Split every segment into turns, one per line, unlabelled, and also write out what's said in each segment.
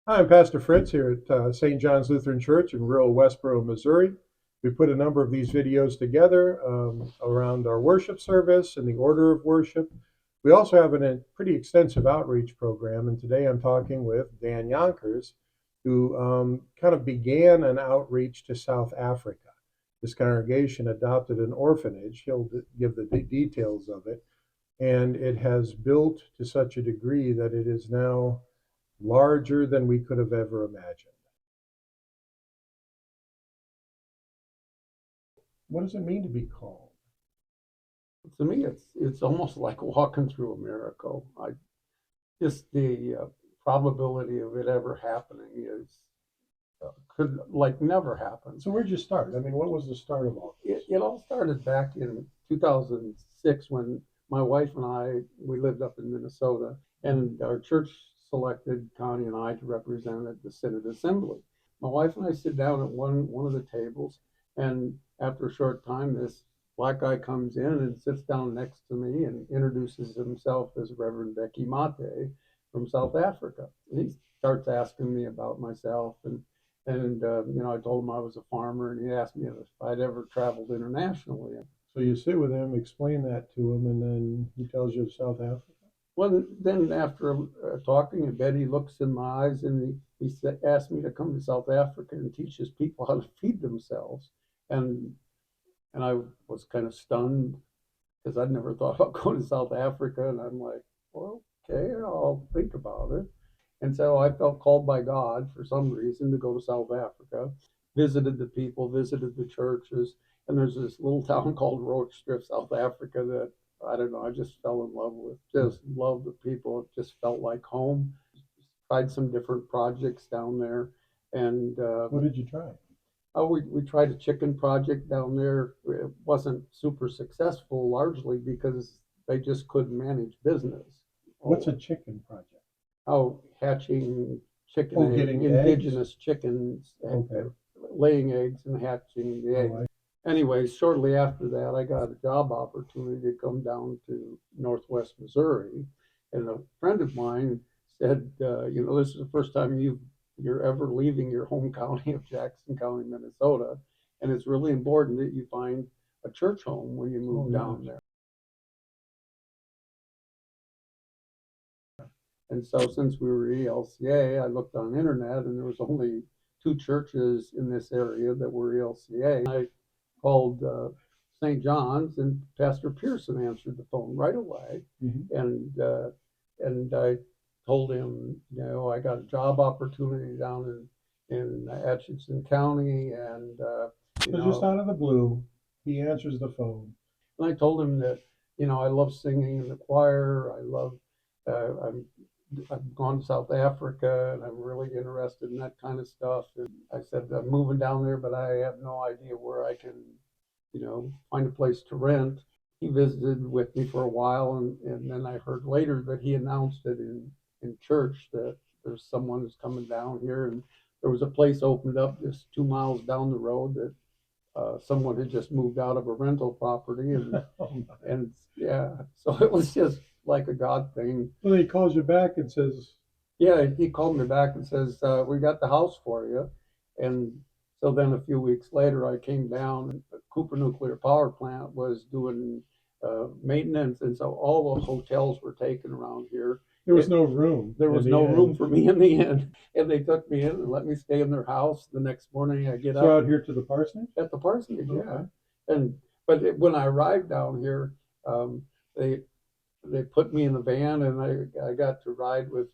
Hi, I'm Pastor Fritz here at St. John's Lutheran Church in rural Westboro, Missouri. We put a number of these videos together around our worship service and the order of worship. We also have a pretty extensive outreach program, and today I'm talking with Dan Yonkers, who kind of began an outreach to South Africa. This congregation adopted an orphanage. He'll give the details of it, and it has built to such a degree that it is now larger than we could have ever imagined. What does it mean to be called?
To me, it's almost like walking through a miracle. I just the probability of it ever happening is could like never happen.
So where'd you start? I mean, what was the start of all
It,
this?
it all started back in 2006 when my wife and we lived up in Minnesota, and our church selected Connie and I to represent at the Synod Assembly. My wife and I sit down at one of the tables, and after a short time, this black guy comes in and sits down next to me and introduces himself as Reverend Becky Mate from South Africa. And he starts asking me about myself, and I told him I was a farmer, and he asked me if I'd ever traveled internationally.
So you sit with him, explain that to him, and then he tells you of South Africa.
Well, then after talking a bit, he looks in my eyes and asked me to come to South Africa and teach his people how to feed themselves. And and I was kind of stunned because I'd never thought about going to South Africa. And I'm like, well, okay, I'll think about it. And so I felt called by God for some reason to go to South Africa, visited the people, visited the churches. And there's this little town called Roodstrip, South Africa, that I don't know, I just fell in love with. Just loved the people. It just felt like home. Tried some different projects down there. And
What did you try?
we tried a chicken project down there. It wasn't super successful, largely because they just couldn't manage business.
What's
Oh,
a chicken project?
how hatching
Oh, getting eggs?
indigenous chickens,
Okay.
laying eggs and hatching the eggs.
Oh,
Anyways, shortly after that, I got a job opportunity to come down to Northwest Missouri, and a friend of mine said, this is the first time you're ever leaving your home county of Jackson County, Minnesota, and it's really important that you find a church home when you move down
yes.
there. And so since we were ELCA, I looked on the internet and there was only two churches in this area that were ELCA. I called St. John's, and Pastor Pearson answered the phone right away.
Mm-hmm.
And I told him, I got a job opportunity down in Atchison County, and
So just out of the blue, he answers the phone.
and I told him that I love singing in the choir. I'm I've gone to South Africa and I'm really interested in that kind of stuff. And I said, I'm moving down there, but I have no idea where I can, find a place to rent. He visited with me for a while, and then I heard later that he announced it in church that there's someone who's coming down here. And there was a place opened up just 2 miles down the road that someone had just moved out of a rental property, and yeah, so it was just like a God thing.
Well, he calls you back and says,
Yeah, he called me back and says, "We got the house for you." And so then a few weeks later, I came down, and the Cooper Nuclear Power Plant was doing maintenance, and so all the hotels were taken around here.
there was no room
There
in
was
the
no room
end.
for me in the end, and they took me in and let me stay in their house. The next morning, I get
So
up
out here to the parsonage?
at the parsonage, yeah.
Okay.
And when I arrived down here, um, they they put me in the van, and I got to ride with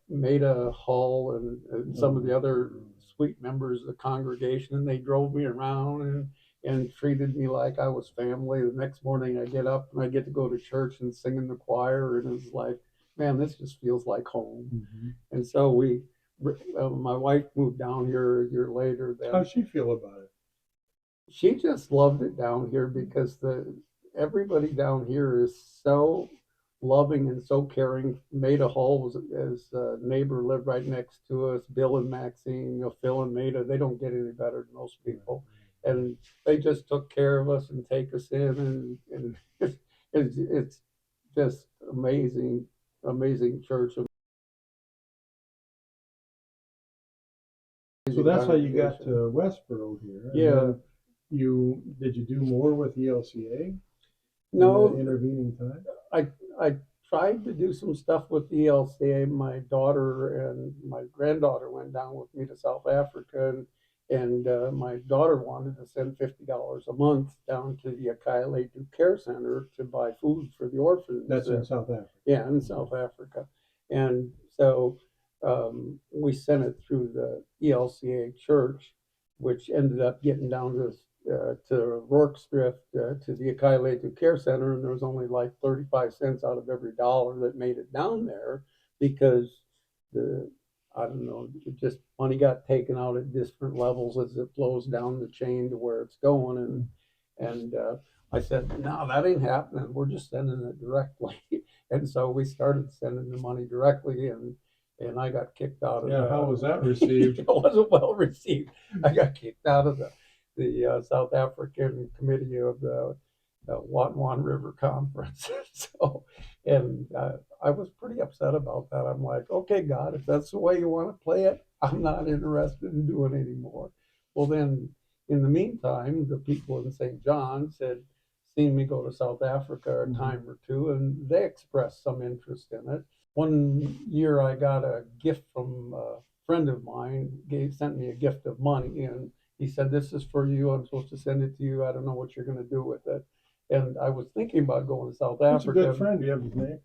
Maida Hall and some of the other sweet members of the congregation, and they drove me around and treated me like I was family. The next morning, I get up and I get to go to church and sing in the choir, and it's like, man, this just feels like home.
Mm-hmm.
And so my wife moved down here a year later.
How'd she feel about it?
She just loved it down here because the everybody down here is so loving and so caring. Maida Hall was as a neighbor, lived right next to us. Bill and Maxine, Phil and Maida, they don't get any better than most people, and they just took care of us and take us in, and it's just amazing, amazing church.
So that's how you got
congregation.
to Westboro here, and
Yeah,
then did you do more with ELCA in the
no,
intervening time?
I tried to do some stuff with the ELCA. My daughter and my granddaughter went down with me to South Africa, and my daughter wanted to send $50 a month down to the Akayaletu Care Center to buy food for the orphans
That's in
there.
South Africa.
Yeah, in South Africa. And so we sent it through the ELCA church, which ended up getting down to Rourke's Drift to the Akailetu Care Center, and there was only like 35 cents out of every dollar that made it down there because the I don't know, just money got taken out at different levels as it flows down the chain to where it's going, and I said, no, that ain't happening. We're just sending it directly. And so we started sending the money directly, and I got kicked out of
Yeah, how was that received?
It wasn't well received. I got kicked out of the South African committee of the Wan River Conference. So, and I was pretty upset about that. I'm like, okay, God, if that's the way you want to play it, I'm not interested in doing it anymore. Well, then in the meantime, the people in St. John's had seen me go to South Africa a time or two, and they expressed some interest in it. One year, I got a gift from a friend of mine. Sent me a gift of money, and he said, "This is for you. I'm supposed to send it to you. I don't know what you're going to do with it." And I was thinking about going to South
It's a good
Africa.
friend. Do you have his name?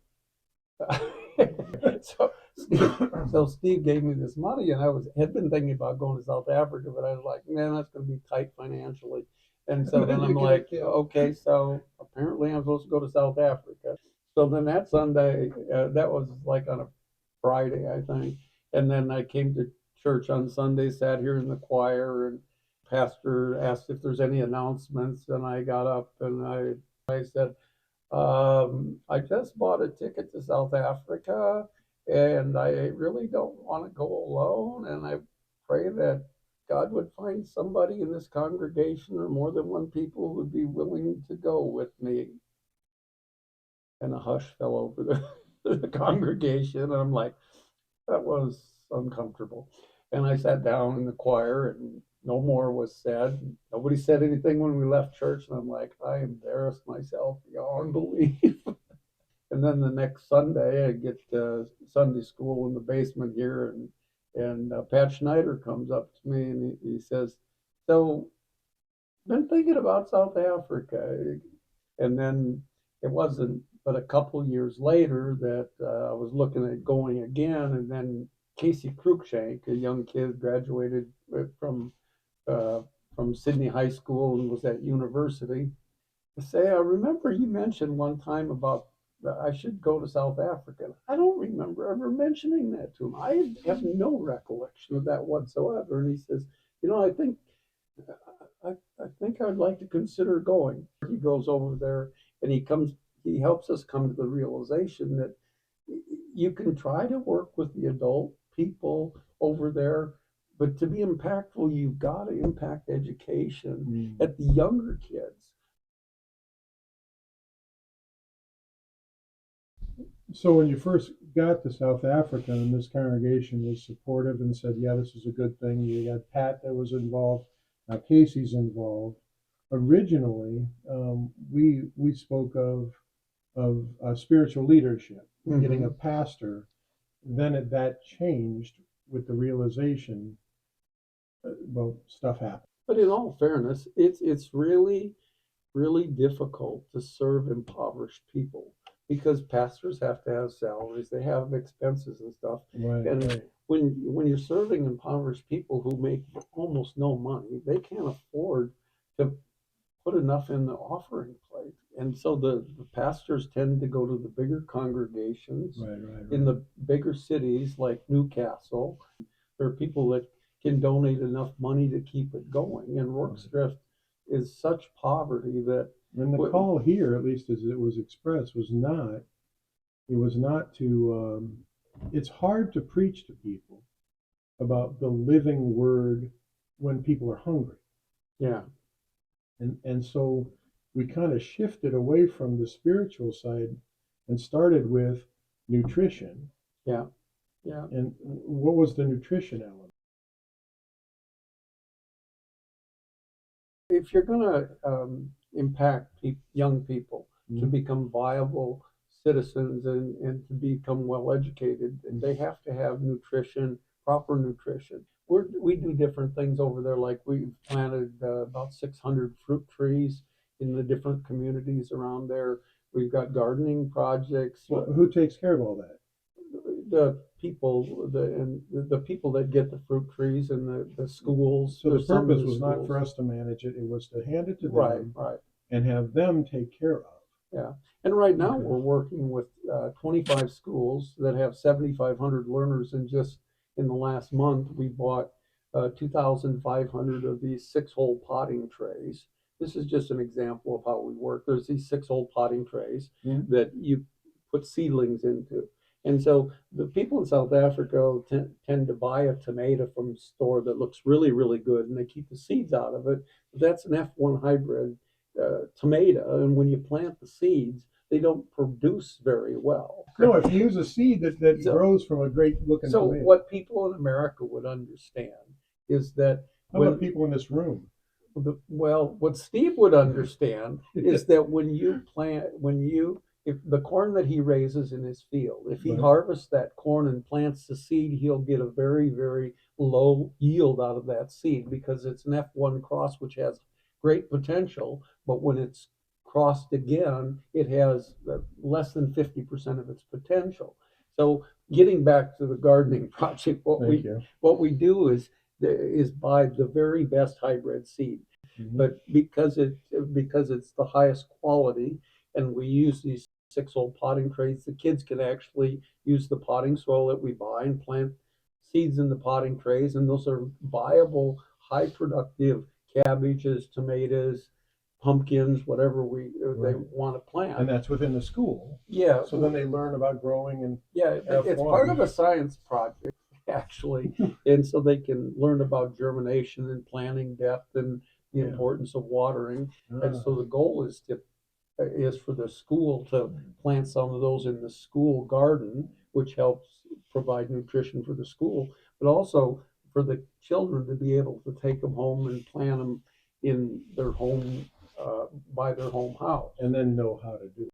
so Steve gave me this money, and had been thinking about going to South Africa, but I was like, man, that's going to be tight financially. And so then I'm like, okay, so apparently I'm supposed to go to South Africa. So then that Sunday, that was like on a Friday, I think. And then I came to church on Sunday, sat here in the choir, and pastor asked if there's any announcements, and I got up and I said, I just bought a ticket to South Africa, and I really don't want to go alone. And I pray that God would find somebody in this congregation or more than one people who would be willing to go with me. And a hush fell over the congregation. And I'm like, that was uncomfortable. And I sat down in the choir, and no more was said. Nobody said anything when we left church. And I'm like, I embarrassed myself beyond belief. And then the next Sunday, I get Sunday school in the basement here, and Pat Schneider comes up to me and he says, "So, been thinking about South Africa." And then it wasn't but a couple years later that I was looking at going again, and then Casey Cruikshank, a young kid, graduated uh, from Sydney High School and was at university. Say, I remember you mentioned one time about that I should go to South Africa. I don't remember ever mentioning that to him. I have no recollection of that whatsoever. And he says, I, I think I'd like to consider going. He goes over there, and he helps us come to the realization that you can try to work with the adult people over there, but to be impactful, you've got to impact education at the younger kids.
So when you first got to South Africa and this congregation was supportive and said, yeah, this is a good thing, you got Pat that was involved, now Casey's involved. Originally, we spoke of spiritual leadership, getting a pastor. Then that changed with the realization, well, stuff happened.
But in all fairness, it's really difficult to serve impoverished people because pastors have to have salaries, they have expenses and stuff.
Right,
And
right.
when you're serving impoverished people who make almost no money, they can't afford to put enough in the offering plate. And so the pastors tend to go to the bigger congregations
Right, right,
in
right.
the bigger cities like Newcastle. There are people that can donate enough money to keep it going. And Rourke's Drift is such poverty that
And the call here, at least as it was expressed, it was not to, it's hard to preach to people about the living word when people are hungry.
yeah,
And so we kind of shifted away from the spiritual side and started with nutrition.
yeah, yeah.
And what was the nutrition element?
if you're going to impact young people to
Mhm.
become viable citizens and to become well educated, they have to have nutrition, proper nutrition. We do different things over there, like we've planted about 600 fruit trees in the different communities around there. We've got gardening projects.
Well, who takes care of all that?
The people, the people that get the fruit trees and the schools.
So the
There's some in
purpose
the
was not for
schools.
us to manage it, it was to hand it to
Right,
them
right.
and have them take care of.
Yeah, and right now
Okay.
we're working with 25 schools that have 7,500 learners, and just in the last month, we bought 2,500 of these 6-hole potting trays. This is just an example of how we work. There's these 6-hole potting trays
Mhm.
that you put seedlings into. And so the people in South Africa tend to buy a tomato from a store that looks really, really good, and they keep the seeds out of it. But that's an F1 hybrid tomato, and when you plant the seeds, they don't produce very well.
No, if you use a seed that
So,
grows from a great looking
so
tomato.
what people in America would understand is that
How about
when
people in this room?
well, what Steve would understand is that when you plant, if the corn that he raises in his field, if he
Right.
harvests that corn and plants the seed, he'll get a very, very low yield out of that seed because it's an F1 cross, which has great potential, but when it's crossed again, it has less than 50% of its potential. So getting back to the gardening project,
Thank you.
what we do is buy the very best hybrid seed.
Mhm.
But because it's the highest quality, and we use these 6-hole potting trays, the kids can actually use the potting soil that we buy and plant seeds in the potting trays, and those are viable, high productive cabbages, tomatoes, pumpkins, whatever they
Right.
want to plant.
And that's within the school.
Yeah,
So then they learn about growing and
yeah, it's part of
F1.
a science project actually, and so they can learn about germination and planting depth and the
Yeah.
importance of watering. And so
Ah.
the goal is for the school to plant some of those in the school garden, which helps provide nutrition for the school, but also for the children to be able to take them home and plant them in their home, by their home house.
And then know how to do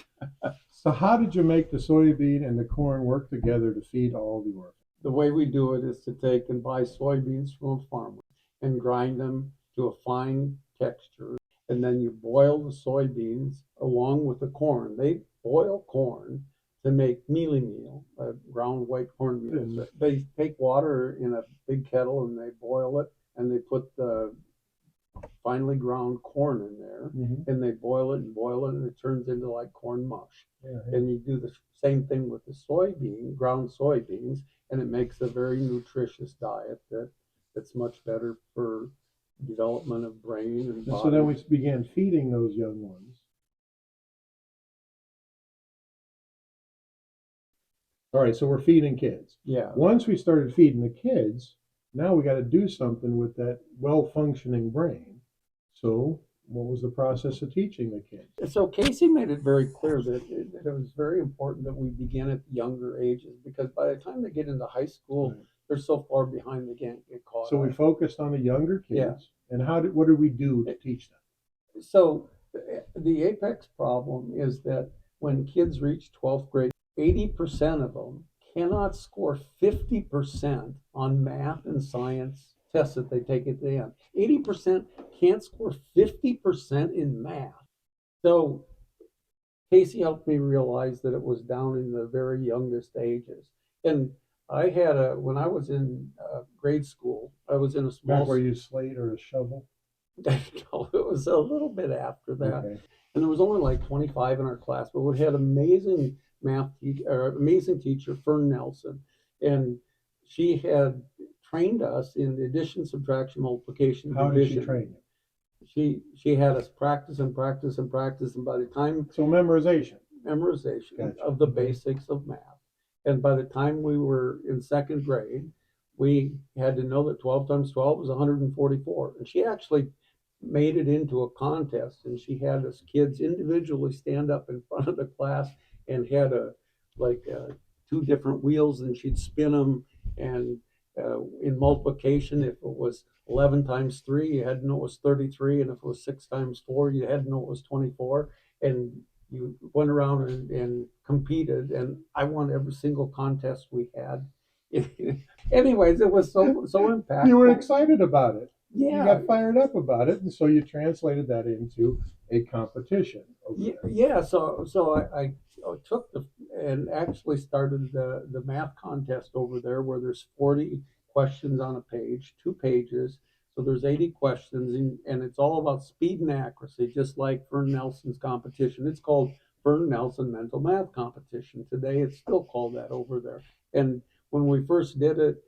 it. So how did you make the soybean and the corn work together to feed all the orphans?
The way we do it is to take and buy soybeans from a farmer and grind them to a fine texture. And then you boil the soybeans along with the corn. They boil corn to make mealie meal, ground white cornmeal.
Yes.
They take water in a big kettle and they boil it, and they put the finely ground corn in there,
Mhm.
and they boil it, and it turns into like corn mush.
Yeah, yeah.
And you do the same thing with the ground soybeans, and it makes a very nutritious diet that's much better for development of brain and
And so then we
body.
began feeding those young ones. All right, so we're feeding kids.
Yeah.
Once we started feeding the kids, now we got to do something with that well-functioning brain. So what was the process of teaching the kids?
So Casey made it very clear that it was very important that we begin at younger ages, because by the time they get into high school,
Right.
they're so far behind they can't get caught
So we
up.
focused on the younger
Yeah.
kids, and what did we do to teach them?
So the apex problem is that when kids reach 12th grade, 80% of them cannot score 50% on math and science tests that they take at the end. 80% can't score 50% in math. So Casey helped me realize that it was down in the very youngest ages. And when I was in grade school, I was in a
Back
small,
where you slate or a shovel?
no, it was a little bit after that.
Okay.
And there was only like 25 in our class, but we had amazing amazing teacher, Fern Nelson, and she had trained us in the addition, subtraction, multiplication,
How did she
division.
train you?
She had us practice and practice and practice, and by the time
So memorization.
memorization of
Gotcha.
the
Okay.
basics of math, and by the time we were in second grade, we had to know that 12 times 12 was 144, and she actually made it into a contest, and she had us kids individually stand up in front of the class and had like two different wheels, and she'd spin them, and In multiplication, if it was 11 times 3, you had to know it was 33, and if it was 6 times 4, you had to know it was 24. And you went around and competed, and I won every single contest we had. Anyways, it was so impactful.
You were excited about it.
Yeah.
You got fired up about it, and so you translated that into a competition.
Yeah, so I took and actually started the math contest over there, where there's 40 questions on a page, 2 pages. So there's 80 questions, and it's all about speed and accuracy, just like Fern Nelson's competition. It's called Fern Nelson Mental Math Competition. Today it's still called that over there. And when we first did it,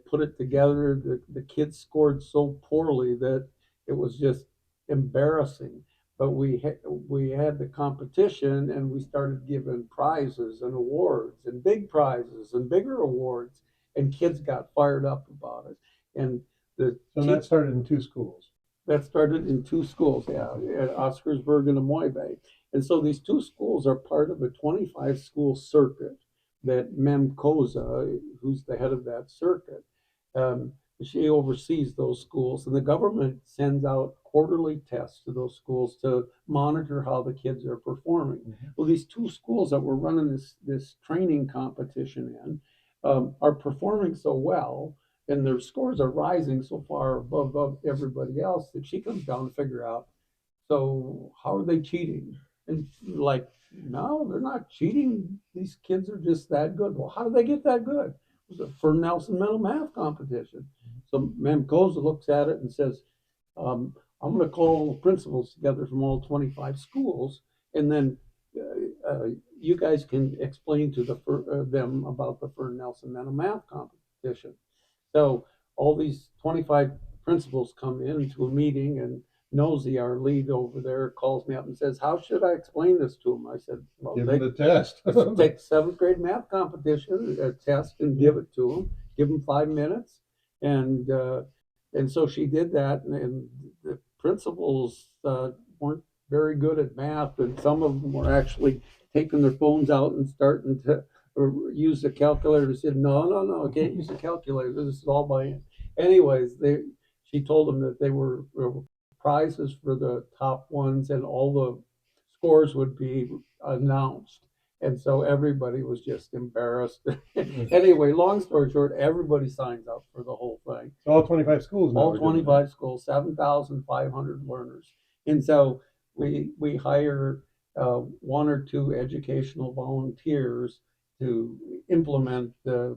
put it together, the kids scored so poorly that it was just embarrassing. But we had the competition, and we started giving prizes and awards and big prizes and bigger awards, and kids got fired up about it. And
so that started in 2 schools.
That started in 2 schools, yeah, at Oscarsburg and Amoy. And so these 2 schools are part of a 25-school circuit that Mem Koza, who's the head of that circuit, um, she oversees those schools, and the government sends out quarterly tests to those schools to monitor how the kids are performing. Mm-hmm. Well, these 2 schools that we're running this training competition in are performing so well, and their scores are rising so far above everybody else, that she comes down to figure out, so how are they cheating? And like, no, they're not cheating. These kids are just that good. Well, how do they get that good? It was a Fern Nelson mental math competition. So Mem Koza looks at it and says, I'm going to call all the principals together from all 25 schools, and then you guys can explain to them about the Fern Nelson mental math competition. So all these 25 principals come into a meeting, and Nosy, our lead over there, calls me up and says, how should I explain this to them? I said, well,
give them the test.
Take 7th grade math competition, a test, and give it to them. Give them 5 minutes. And so she did that, and the principals weren't very good at math, and some of them were actually taking their phones out and starting to use the calculator. Said, no, I can't use the calculator. This is all by hand. Anyways, she told them that they were prizes for the top ones, and all the scores would be announced. And so everybody was just embarrassed. Anyway, long story short, everybody signs up for the whole thing.
So all 25 schools now.
All 25 schools, 7,500 learners. And so we hire 1 or 2 educational volunteers to implement the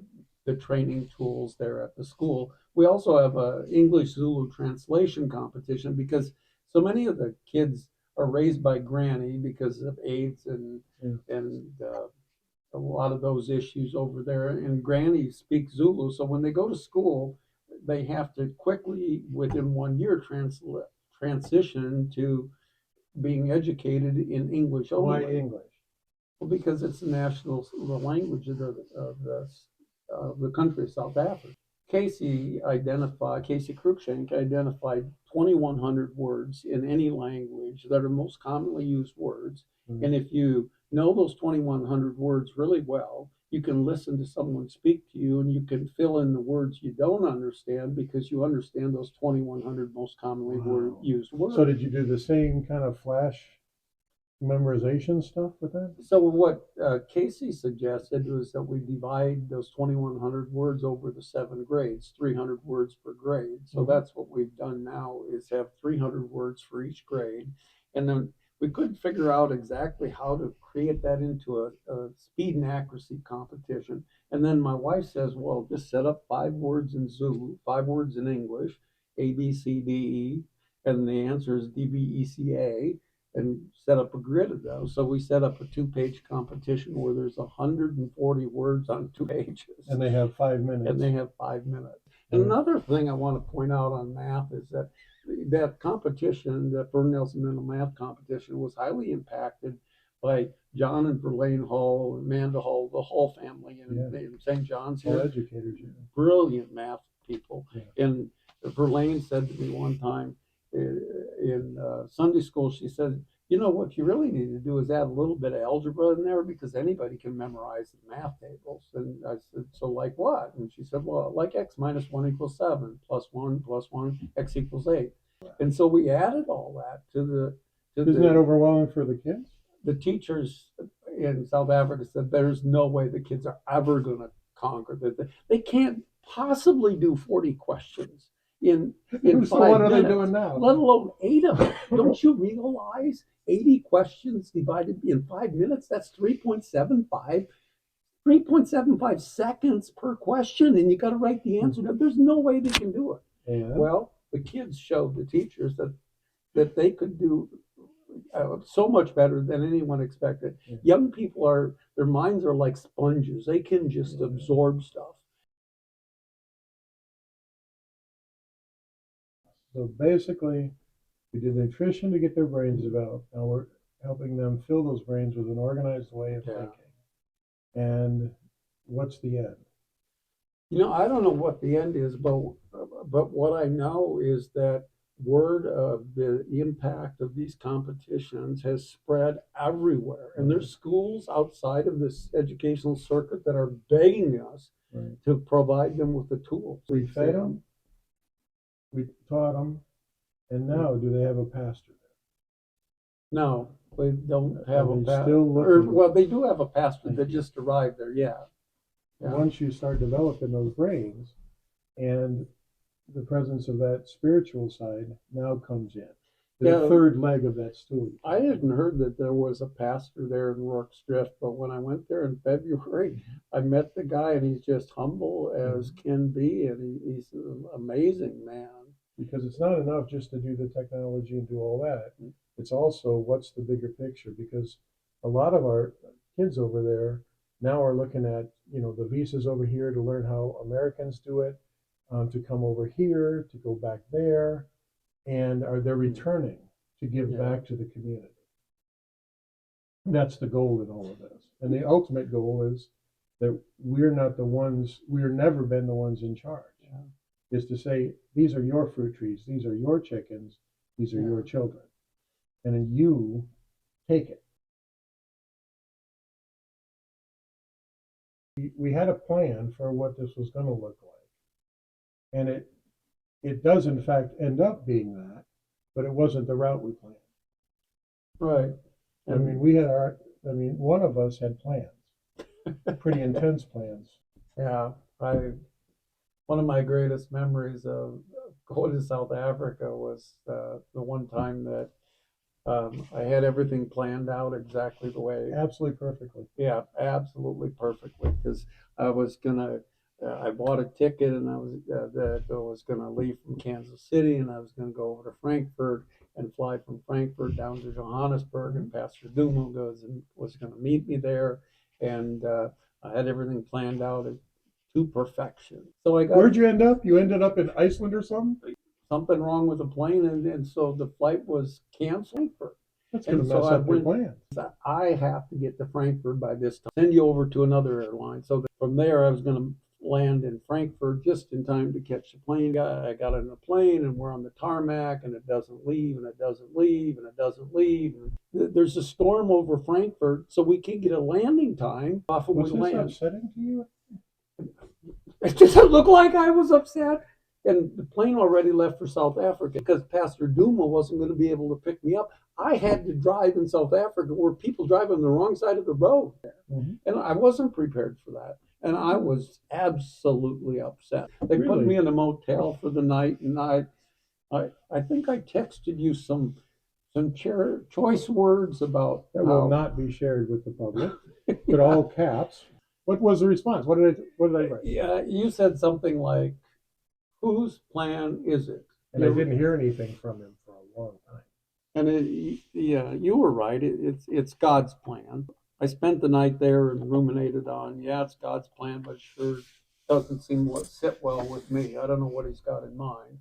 training tools there at the school. We also have a English Zulu translation competition, because so many of the kids are raised by granny because of AIDS and a lot of those issues over there. And granny speaks Zulu, so when they go to school, they have to quickly, within 1 year, transition to being educated in English only.
Why English?
Well, because it's the national language of the country of South Africa. Casey Cruikshank identified 2,100 words in any language that are most commonly used words. Mm-hmm. And if you know those 2,100 words really well, you can listen to someone speak to you, and you can fill in the words you don't understand because you understand those 2,100 most commonly used words.
So did you do the same kind of flash memorization stuff with that?
So what Casey suggested was that we divide those 2,100 words over the 7 grades, 300 words per grade. So mm-hmm. That's what we've done now, is have 300 words for each grade. And then we couldn't figure out exactly how to create that into a speed and accuracy competition. And then my wife says, well, just set up 5 words in Zulu, 5 words in English, A, B, C, D, E, and the answer is D, B, E, C, A, and set up a grid of those. So we set up a 2-page competition where there's 140 words on 2 pages.
And they have 5 minutes.
And another thing I want to point out on math is that competition, the Fern Nelson Mental Math Competition, was highly impacted by John and Verlaine Hall, Amanda Hall, the Hall family in St. John's here.
All educators, yeah.
Brilliant math people.
Yeah.
And Verlaine said to me one time in Sunday school, she said, you know, what you really need to do is add a little bit of algebra in there because anybody can memorize the math tables. And I said, so like what? And she said, well, like x minus 1 equals 7, plus 1, x equals 8. And so we added all that to
Isn't that overwhelming for the kids?
the teachers in South Africa said there's no way the kids are ever going to conquer that. They can't possibly do 40 questions in
So
5
what are
minutes,
they doing now?
let alone 8 of them. Don't you realize 80 questions divided in 5 minutes? That's 3.75 seconds per question, and you got to write the answer. There's no way they can do it.
And
Well, the kids showed the teachers that they could do so much better than anyone expected.
Yeah.
Young people their minds are like sponges. They can just absorb stuff.
so basically, we did nutrition to get their brains developed. Now we're helping them fill those brains with an organized way of thinking. And what's the end?
You know, I don't know what the end is, but what I know is that word of the impact of these competitions has spread everywhere, and there's schools outside of this educational circuit that are begging us
Right.
to provide them with the tools.
We fed them, we taught them, and now do they have a pastor?
No, they don't have
Are
a
they
pastor.
still looking?
Well, they do have a pastor that just arrived there. Yeah.
Once you start developing those brains, and the presence of that spiritual side now comes in. The third leg of that stool.
I hadn't heard that there was a pastor there in Rourke's Drift, but when I went there in February, I met the guy, and he's just humble as can be, and he's an amazing man.
Because it's not enough just to do the technology and do all that. It's also what's the bigger picture, because a lot of our kids over there now are looking at, the visas over here to learn how Americans do it, to come over here, to go back there, and they're returning to give back to the community. That's the goal in all of this. And the ultimate goal is that we're never been the ones in charge. Is to say, these are your fruit trees, these are your chickens, these are your children. And then you take it. We had a plan for what this was going to look like. And it does in fact end up being that, but it wasn't the route we planned.
Right.
I mean, one of us had plans, pretty intense plans.
Yeah. One of my greatest memories of going to South Africa was the one time that I had everything planned out exactly the way.
Absolutely perfectly.
Yeah, absolutely perfectly. Because I was gonna, I bought a ticket, and I was gonna leave from Kansas City, and I was gonna go over to Frankfurt and fly from Frankfurt down to Johannesburg, and Pastor Dumo was gonna meet me there, and I had everything planned out to perfection. So I got.
Where'd you end up? You ended up in Iceland or something?
Something wrong with the plane, and so the flight was canceled.
That's going to mess up your plans.
I have to get to Frankfurt by this time. Send you over to another airline. So from there, I was going to land in Frankfurt just in time to catch the plane. I got on the plane, and we're on the tarmac, and it doesn't leave, and it doesn't leave, and it doesn't leave. And there's a storm over Frankfurt, so we can't get a landing time off of
Was
we
this
land.
upsetting to you?
It doesn't look like I was upset. And the plane already left for South Africa because Pastor Duma wasn't going to be able to pick me up. I had to drive in South Africa where people drive on the wrong side of the road. Mm-hmm. And I wasn't prepared for that. And I was absolutely upset. They put me in a motel for the night, and I think I texted you some choice words about
that will not be shared with the public. But all caps. What was the response? What did I write?
Yeah, you said something like, "Whose plan is it?"
And I didn't hear anything from him for a long time.
And you were right. It's God's plan. I spent the night there and ruminated on, it's God's plan, but it sure doesn't seem to sit well with me. I don't know what he's got in mind.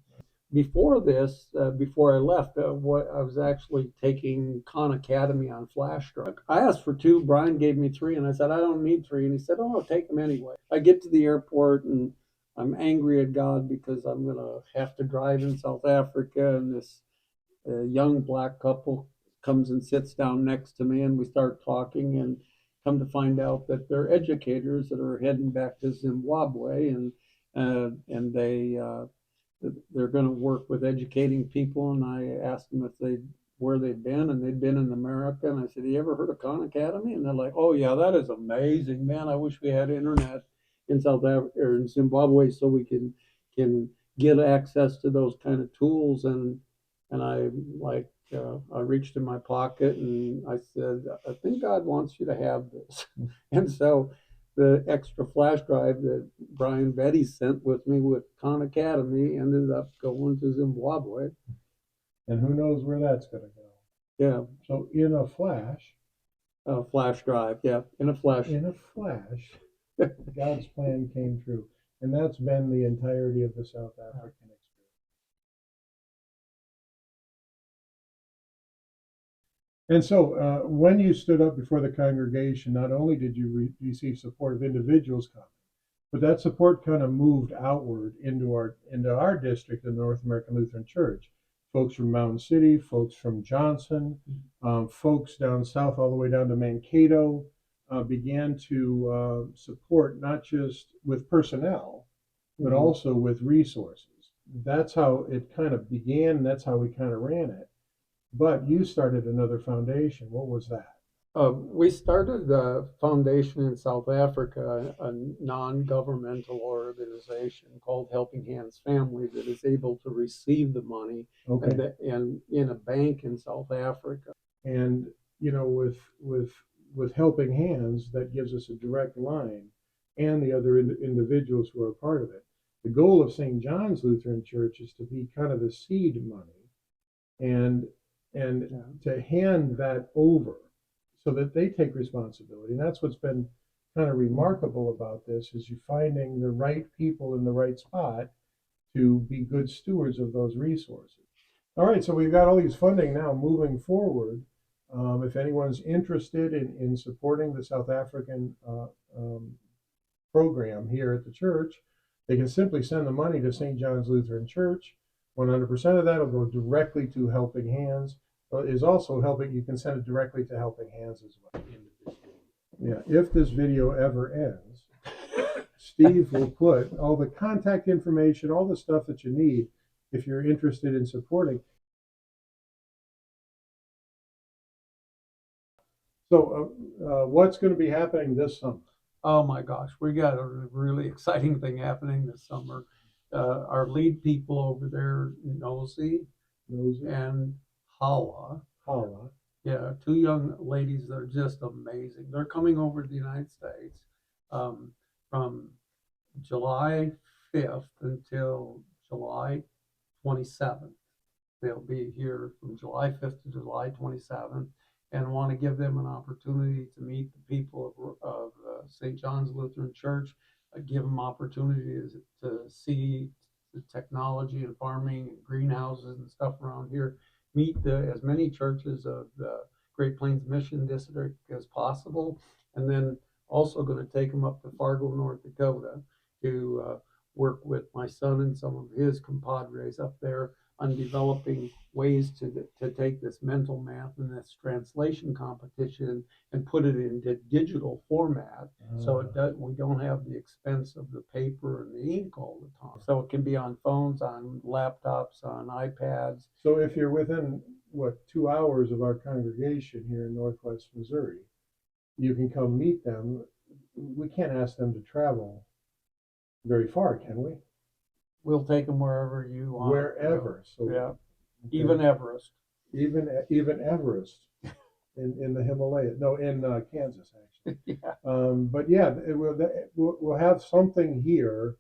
Before this, before I left, I was actually taking Khan Academy on flash drive. I asked for 2. Brian gave me 3, and I said, I don't need 3. And he said, oh, I'll take them anyway. I get to the airport, and I'm angry at God because I'm going to have to drive in South Africa, and this young black couple comes and sits down next to me, and we start talking, and come to find out that they're educators that are heading back to Zimbabwe, and they're going to work with educating people. And I asked them if they where they'd been, and they'd been in America. And I said, "You ever heard of Khan Academy?" And they're like, "Oh yeah, that is amazing, man! I wish we had internet in South Africa or in Zimbabwe so we can get access to those kind of tools." And I reached in my pocket and I said, "I think God wants you to have this." And so the extra flash drive that Brian Betty sent with me with Khan Academy ended up going to Zimbabwe.
And who knows where that's going to go.
Yeah,
So in a flash,
flash drive. Yeah, in a flash.
God's plan came true. And that's been the entirety of the South African experience. And so when you stood up before the congregation, not only did you receive support of individuals coming, but that support kind of moved outward into our district, the North American Lutheran Church. Folks from Mountain City, folks from Johnson, folks down south all the way down to Mankato began to support not just with personnel, but also with resources. That's how it kind of began. That's how we kind of ran it. But you started another foundation. What was that?
We started a foundation in South Africa, a non-governmental organization called Helping Hands Family that is able to receive the money
Okay.
and in a bank in South Africa.
And with Helping Hands, that gives us a direct line, and the other individuals who are part of it. The goal of St. John's Lutheran Church is to be kind of the seed money, and to hand that over so that they take responsibility. And that's what's been kind of remarkable about this is you finding the right people in the right spot to be good stewards of those resources. All right, so we've got all these funding now moving forward. If anyone's interested in supporting the South African program here at the church, they can simply send the money to St. John's Lutheran Church. 100% of that will go directly to Helping Hands. Is also helping. You can send it directly to Helping Hands as well. Yeah, if this video ever ends, Steve will put all the contact information, all the stuff that you need if you're interested in supporting. So, what's going to be happening this summer?
Oh my gosh, we got a really exciting thing happening this summer. Our lead people over there, Nosy and Hala. Yeah, two young ladies that are just amazing. They're coming over to the United States from July 5th until July 27th. They'll be here from July 5th to July 27th and want to give them an opportunity to meet the people of St. John's Lutheran Church, give them opportunities to see the technology and farming and greenhouses and stuff around here, meet as many churches of the Great Plains Mission District as possible, and then also going to take them up to Fargo, North Dakota to work with my son and some of his compadres up there on developing ways to take this mental math and this translation competition and put it into digital format so we don't have the expense of the paper and the ink all the time. So it can be on phones, on laptops, on iPads.
So if you're within 2 hours of our congregation here in Northwest Missouri, you can come meet them. We can't ask them to travel very far, can we?
We'll take them wherever you want.
Wherever. So
yeah, okay. Even Everest.
Even Everest in the Himalayas. No, in Kansas actually.
Yeah.
But yeah, we'll have something here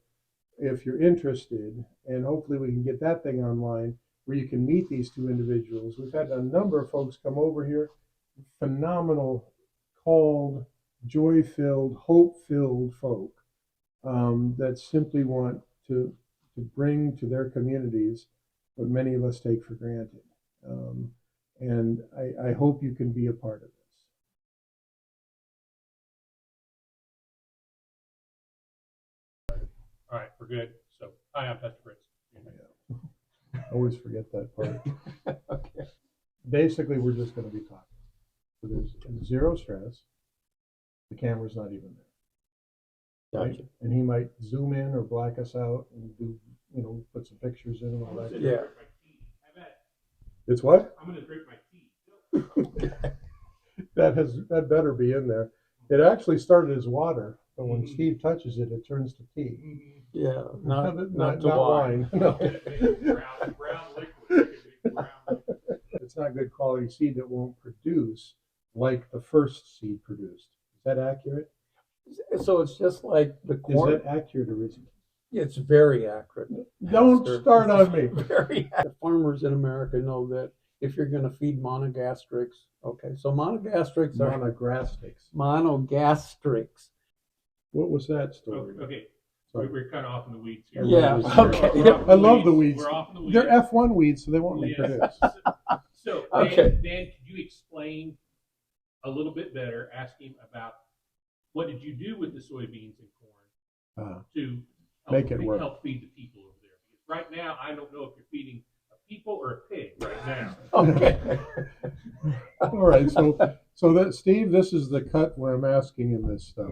if you're interested, and hopefully we can get that thing online where you can meet these two individuals. We've had a number of folks come over here, phenomenal, called, joy-filled, hope-filled folk that simply want to bring to their communities what many of us take for granted. And I hope you can be a part of this.
All right, we're good. So, hi, I'm Pastor Fritz.
Yeah. I always forget that part.
Okay.
basically we're just going to be talking. So there's zero stress. The camera's not even there. Right?
Gotcha.
And he might zoom in or black us out and do, put some pictures in and all that.
Yeah.
It's what?
I'm gonna drink my tea.
That better be in there. It actually started as water, but when Steve touches it, it turns to tea.
Yeah, not to
not
wine.
wine. No.
Brown liquid. Brown liquid.
It's not good quality seed that won't produce like the first seed produced. Is that accurate?
So it's just like the
Is
corn.
that accurate or isn't it?
It's very accurate.
Don't
Pastor.
start on me.
Very accurate. Farmers in America know that if you're going to feed monogastrics, okay, so monogastrics are monogastrics.
What was that story?
Okay,
Sorry.
we're kind of off in the weeds here.
Yeah, okay.
I love the weeds.
We're off in the weeds.
They're F1 weeds, so they won't
Yes.
reproduce.
So,
Okay.
Dan, could you explain a little bit better, ask him about what did you do with the soybeans and corn to
Make it work.
help feed the people over there? Because right now, I don't know if you're feeding a people or a pig right now.
Okay.
All right, so that Steve, this is the cut where I'm asking him this stuff.